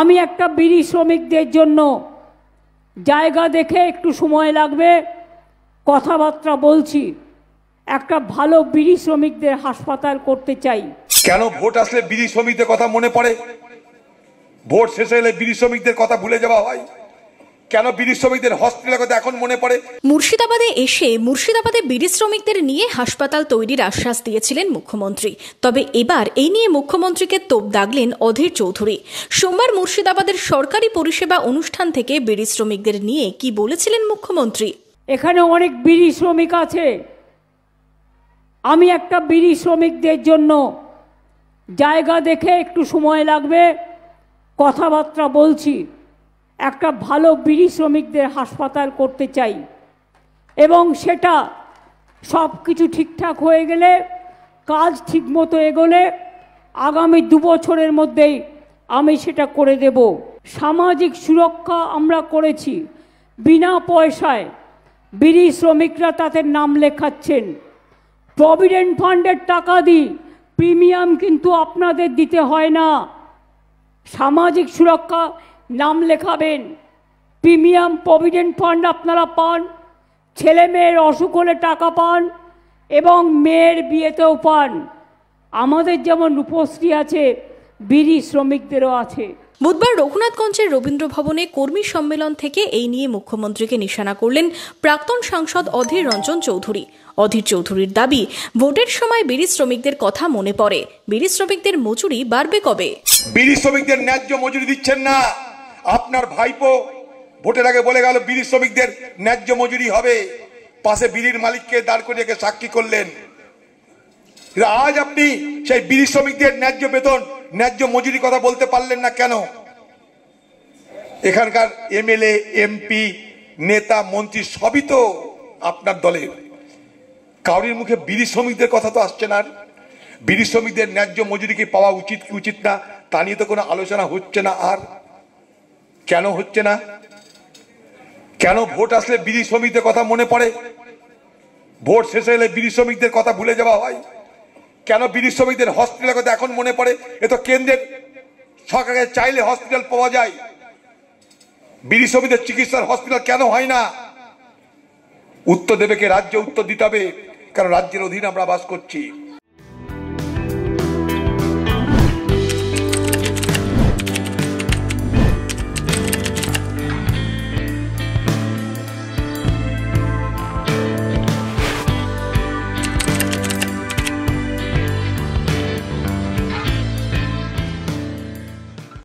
আমি একটা বিড়ি শ্রমিকদের জন্য জায়গা দেখে একটু সময় লাগবে, কথাবার্তা বলছি। একটা ভালো বিড়ি শ্রমিকদের হাসপাতাল করতে চাই। কেন ভোট আসলে বিড়ি শ্রমিকদের কথা মনে পড়ে, ভোট শেষে এলে বিড়ি শ্রমিকদের কথা ভুলে যাওয়া হয়? কেন বিড়ি শ্রমিকদের হসপিটালের কথা এখন মনে পড়ে? মুর্শিদাবাদে এসে মুর্শিদাবাদে বিড়ি শ্রমিকদের নিয়ে হাসপাতাল তৈরির আশ্বাস দিয়েছিলেন মুখ্যমন্ত্রী। তবে এবার এই নিয়ে মুখ্যমন্ত্রীকে তোপ দাগলেন অধীর চৌধুরী। সোমবার মুর্শিদাবাদের সরকারি পরিষেবা অনুষ্ঠান থেকে বিড়ি শ্রমিকদের নিয়ে কি বলেছিলেন মুখ্যমন্ত্রী? এখানে অনেক বিড়ি শ্রমিক আছে। আমি একটা বিড়ি শ্রমিকদের জন্য জায়গা দেখে একটু সময় লাগবে, কথাবার্তা বলছি। একটা ভালো বিড়ি শ্রমিকদের হাসপাতাল করতে চাই এবং সেটা সব কিছু ঠিকঠাক হয়ে গেলে, কাজ ঠিকমতো এগোলে আগামী 2 বছরের মধ্যেই আমি সেটা করে দেব। সামাজিক সুরক্ষা আমরা করেছি, বিনা পয়সায় বিড়ি শ্রমিকরা তাদের নাম লেখাচ্ছেন। প্রভিডেন্ট ফান্ডের টাকা দিই, প্রিমিয়াম কিন্তু আপনাদের দিতে হয় না। সামাজিক সুরক্ষা নাম লেখাবেন, প্রিমিয়াম প্রভিডেন্ট ফান্ড আপনারা পান, ছেলে মেয়ের অসুখ হলে টাকা পান এবং মেয়ের বিয়েতেও পান। আমাদের যেমন রূপশ্রী আছে, বিড়ি শ্রমিকদেরও আছে। বুধবার রঘুনাথগঞ্জের রবীন্দ্র ভবনে কর্মী সম্মেলন থেকে এই নিয়ে মুখ্যমন্ত্রীকে নিশানা করলেন প্রাক্তন সাংসদ অধীর রঞ্জন চৌধুরী। অধীর চৌধুরীর দাবি, ভোটের সময় বিড়ি শ্রমিকদের কথা মনে পড়ে। বিড়ি শ্রমিকদের মজুরি বাড়বে কবে? বিড়ি শ্রমিকদের ন্যায্য মজুরি দিচ্ছেন না। আপনার ভাইপো ভোটের আগে বলে গেল বিড়ি শ্রমিকদের ন্যায্য মজুরি হবে, পাশে বিড়ির মালিককে দাঁড় করিয়ে সাক্ষী করলেন। আজ আপনি সেই বিড়ি শ্রমিকদের ন্যায্য বেতন, ন্যায্য মজুরি কথা বলতে পারলেন না কেন? এখানকার এমএলএ, এমপি, নেতা, মন্ত্রী সবই তো আপনার দলের। কাউরির মুখে বিড়ি শ্রমিকদের কথা তো আসছে না। বিড়ি শ্রমিকদের ন্যায্য মজুরি কি পাওয়া উচিত কি উচিত না তা নিয়ে তো কোনো আলোচনা হচ্ছে না। আর কেন হচ্ছে না? কেন ভোট আসলে বিড়ি শ্রমিকদের কথা মনে পড়ে, ভোট শেষে এলে বিড়ি শ্রমিকদের কথা ভুলে যাওয়া হয়? কেন বিড়ি শ্রমিকদের হসপিটালের কথা এখন মনে পড়ে? এ তো কেন্দ্রের সরকারের চাইলে হসপিটাল পাওয়া যায়। বিড়ি শ্রমিকদের চিকিৎসার হসপিটাল কেন হয় না? উত্তর দেবে কে? রাজ্য উত্তর দিতে হবে, কারণ রাজ্যের অধীনে আমরা বাস করছি।